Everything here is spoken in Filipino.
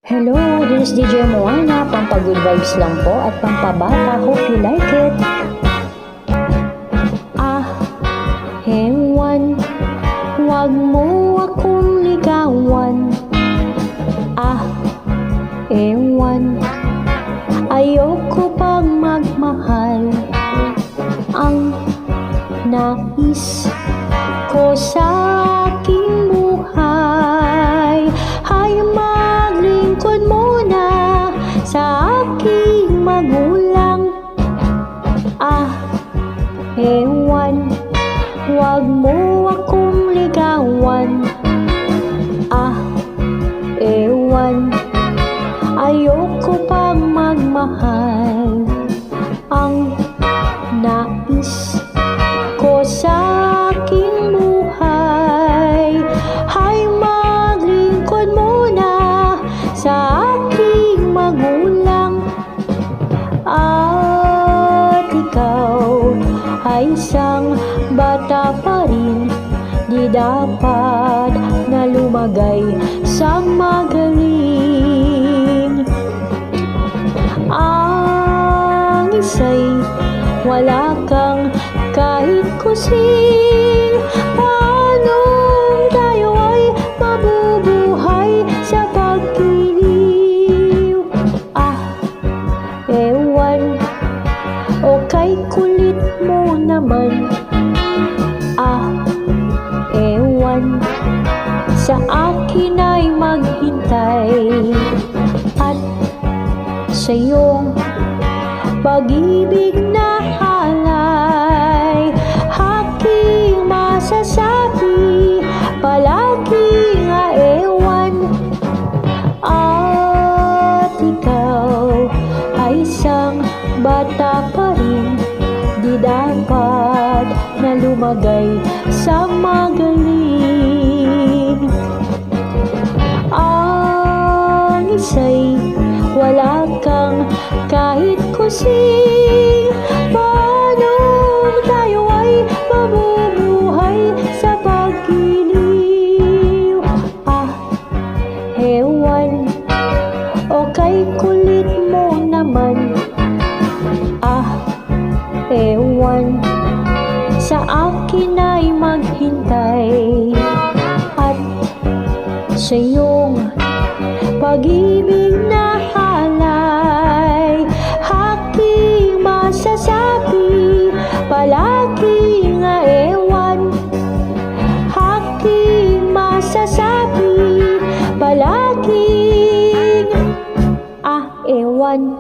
Hello, this is DJ Moana, pampa-good vibes lang po at pampabata. Hope you like it. Ewan, wag mo akong ligawan. Ewan, ayoko pang magmahal. Ang nais ko sa aking buhay ay maglingkod muna sa aking magulang. Ewan, wag mo akong ligawan. Ewan, ayoko pang magmahal. Ang nais ko sa aking buhay ay maglingkod muna sa aking magulang. At ikaw ay isang bata pa rin, di dapat na lumagay sa magaling. Ang isa'y wala kang kahit kusing. Paano tayo ay mabubuhay sa pag-iliw? Ewan, o kay kulit mo naman. Ewan, sa akin ay maghintay. At sa iyong pag-ibig na halay, aking masasabi palagi nga ewan. At ikaw ay isang bata pa rin, di dapat na lumagay sa magaling. Ang isa'y wala kang kahit kusing. Paano tayo ay mabubuhay sa pag-iliw? Ewan, o kay kulit mo naman. Ewan, sa akin ay maghintay. At sa iyong pag-ibig na halay, aking masasabi palagi nga ewan. Aking masasabi palaging ewan.